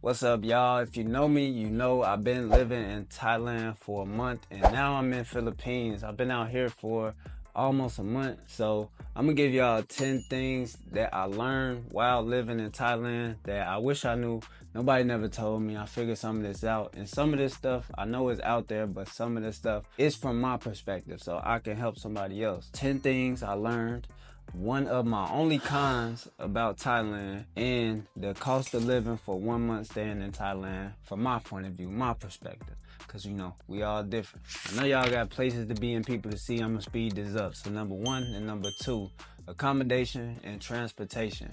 What's up, y'all? If you know me, you know I've been living in Thailand for a month and now I'm in Philippines. I've been out here for almost a month. So I'm gonna give y'all 10 things that I learned while living in Thailand that I wish I knew. Nobody never told me. I figured some of this out, and some of this stuff I know is out there, but some of this stuff is from my perspective, so I can help somebody else. 10 things I learned. One of my only cons about Thailand and the cost of living for 1 month staying in Thailand, from my point of view, my perspective, because you know, we all different. I know y'all got places to be and people to see. I'm gonna speed this up. So number 1 and number 2, accommodation and transportation.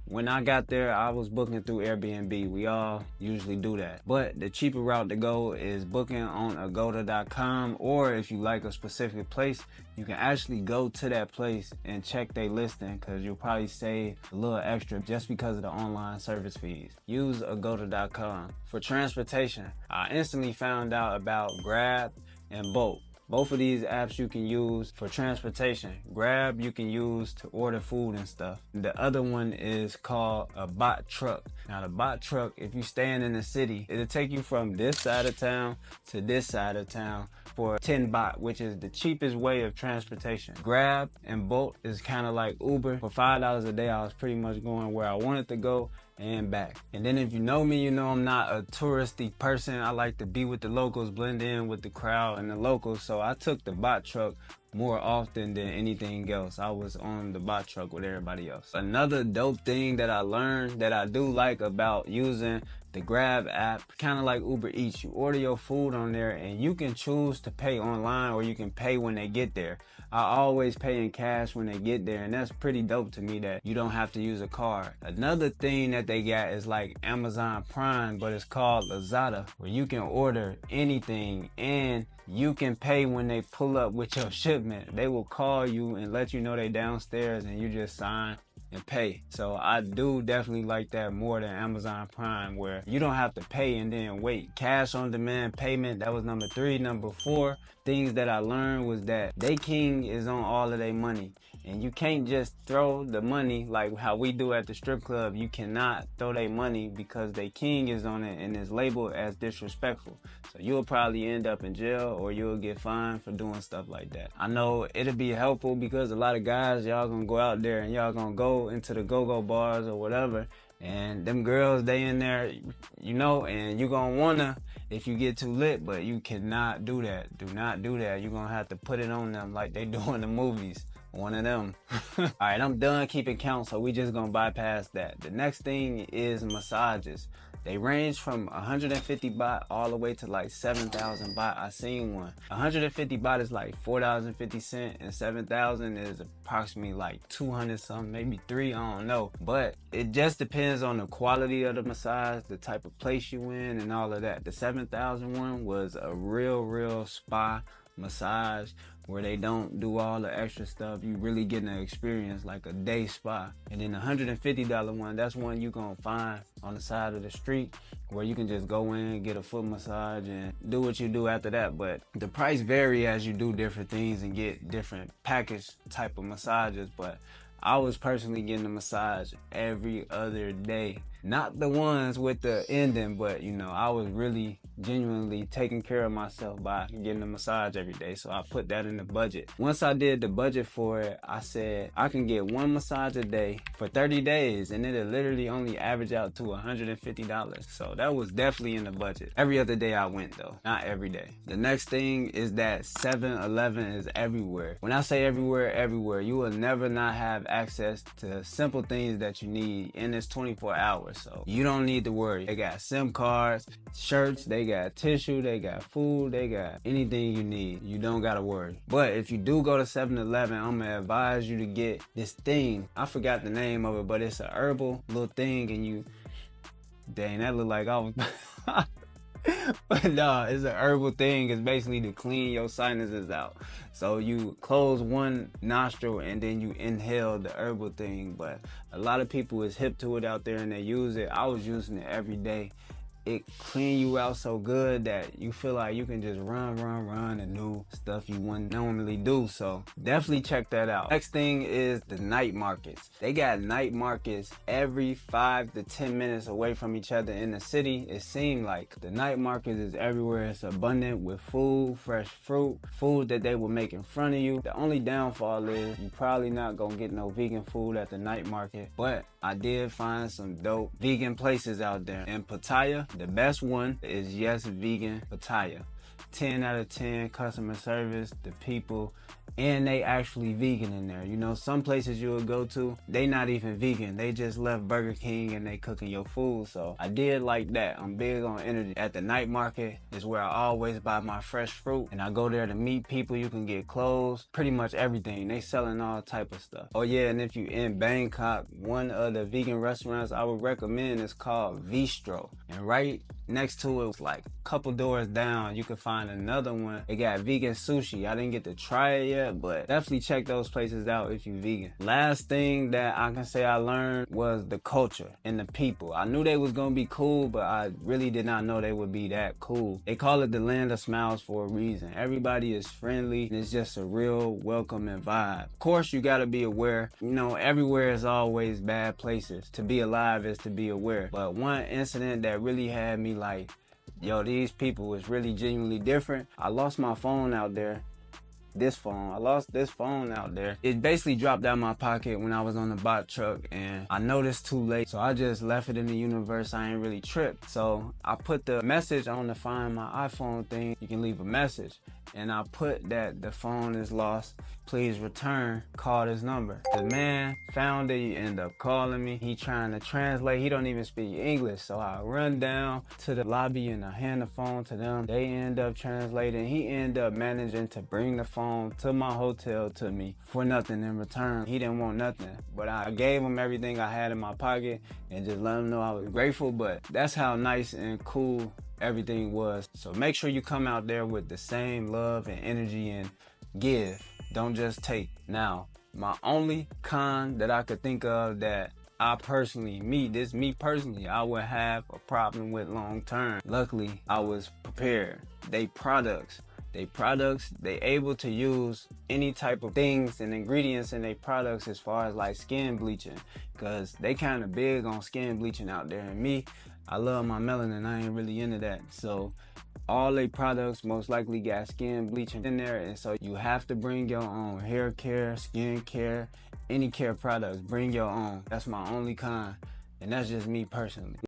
When I got there, I was booking through Airbnb. We all usually do that. But the cheaper route to go is booking on Agoda.com, or if you like a specific place, you can actually go to that place and check their listing, because you'll probably save a little extra just because of the online service fees. Use Agoda.com. For transportation, I instantly found out about Grab and Bolt. Both of these apps you can use for transportation. Grab you can use to order food and stuff. The other one is called a bot truck. Now the bot truck, if you staying in the city, it'll take you from this side of town to this side of town for 10 baht, which is the cheapest way of transportation. Grab and Bolt is kind of like Uber. For $5 a day, I was pretty much going where I wanted to go and back. And then if you know me, you know I'm not a touristy person. I like to be with the locals, blend in with the crowd and the locals. So I took the bot truck more often than anything else. I was on the bot truck with everybody else. Another dope thing that I learned that I do like about using the Grab app, kind of like Uber Eats, you order your food on there and you can choose to pay online or you can pay when they get there. I always pay in cash when they get there, and that's pretty dope to me that you don't have to use a card. Another thing that they got is like Amazon Prime, but it's called Lazada, where you can order anything and you can pay when they pull up with your shipment. They will call you and let you know they downstairs and you just sign and pay. So I do definitely like that more than Amazon Prime, where you don't have to pay and then wait. Cash on demand payment, that was number 3. Number 4, things that I learned was that they king is on all of their money. And you can't just throw the money like how we do at the strip club. You cannot throw their money because they king is on it and is labeled as disrespectful. So you'll probably end up in jail or you'll get fined for doing stuff like that. I know it'll be helpful because a lot of guys, y'all gonna go out there and y'all gonna go into the go-go bars or whatever, and them girls, they in there, you know, and you gonna wanna, if you get too lit, but you cannot do that. Do not do that. You're gonna have to put it on them like they do in the movies. One of them. All right, I'm done keeping count, so we just gonna bypass that. The next thing is massages. They range from 150 baht all the way to like 7,000 baht. I seen one. 150 baht is like $4.50, and 7,000 is approximately like 200 something, maybe 3, I don't know. But it just depends on the quality of the massage, the type of place you in, and all of that. The 7,000 one was a real spa massage where they don't do all the extra stuff. You really getting an experience like a day spa. And then the $150 one, that's one you gonna find on the side of the street where you can just go in, get a foot massage and do what you do after that. But the price vary as you do different things and get different package type of massages. But I was personally getting a massage every other day. Not the ones with the ending, but you know, I was really genuinely taking care of myself by getting a massage every day. So I put that in the budget. Once I did the budget for it, I said I can get 1 massage a day for 30 days and it'll literally only average out to $150. So that was definitely in the budget. Every other day I went though, not every day. The next thing is that 7-Eleven is everywhere. When I say everywhere, everywhere, you will never not have access to simple things that you need, and it's 24 hours. So you don't need to worry. They got SIM cards, shirts, they got tissue, they got food, they got anything you need. You don't gotta worry. But if you do go to 7-Eleven, I'm gonna advise you to get this thing. I forgot the name of it, but it's a herbal little thing, and you, dang, that look like I was but no, it's an herbal thing. It's basically to clean your sinuses out. So you close one nostril and then you inhale the herbal thing. But a lot of people is hip to it out there and they use it. I was using it every day. it clean you out so good that you feel like you can just run and do stuff you wouldn't normally do. So definitely check that out. Next thing is the night markets. They got night markets every 5 to 10 minutes away from each other in the city. It seemed like the night market is everywhere. It's abundant with food, fresh fruit, food that they will make in front of you. The only downfall is you probably not gonna get no vegan food at the night market, but I did find some dope vegan places out there. In Pattaya, the best one is Yes Vegan Pattaya. 10 out of 10 customer service, the people, and they actually vegan in there. You know, some places you will go to, they not even vegan. They just left Burger King and they cooking your food. So I did like that. I'm big on energy. At the night market is where I always buy my fresh fruit, and I go there to meet people. You can get clothes, pretty much everything. They selling all type of stuff. Oh yeah, and if you in Bangkok, one of the vegan restaurants I would recommend is called Bistro. And right next to it, like a couple doors down, you can find another one. They got vegan sushi. I didn't get to try it yet, but definitely check those places out if you vegan. Last thing that I can say I learned was the culture and the people. I knew they was gonna be cool, but I really did not know they would be that cool. They call it the land of smiles for a reason. Everybody is friendly, and it's just a real welcoming vibe. Of course, you gotta be aware. You know, everywhere is always bad places. To be alive is to be aware. But one incident that really had me like, yo, these people is really genuinely different. I lost my phone out there. I lost this phone out there. It basically dropped out my pocket when I was on the bot truck, and I noticed too late, so I just left it in the universe. I ain't really tripped. So I put the message on the Find My iPhone thing. You can leave a message, and I put that the phone is lost, please return, call this number. The man found it. He ended up calling me. He trying to translate. He don't even speak English, so I run down to the lobby and I hand the phone to them. They end up translating. He ended up managing to bring the phone to my hotel to me for nothing in return. He didn't want nothing, but I gave him everything I had in my pocket and just let him know I was grateful. But that's how nice and cool everything was. So make sure you come out there with the same love and energy and give. Don't just take. Now, my only con that I could think of that I personally, me personally, I would have a problem with long term. Luckily, I was prepared. They able to use any type of things and ingredients in their products as far as like skin bleaching, because they kind of big on skin bleaching out there. And me, I love my melanin. I ain't really into that. So all their products most likely got skin bleaching in there, and so you have to bring your own hair care, skin care, any care products. Bring your own. That's my only con, and that's just me personally.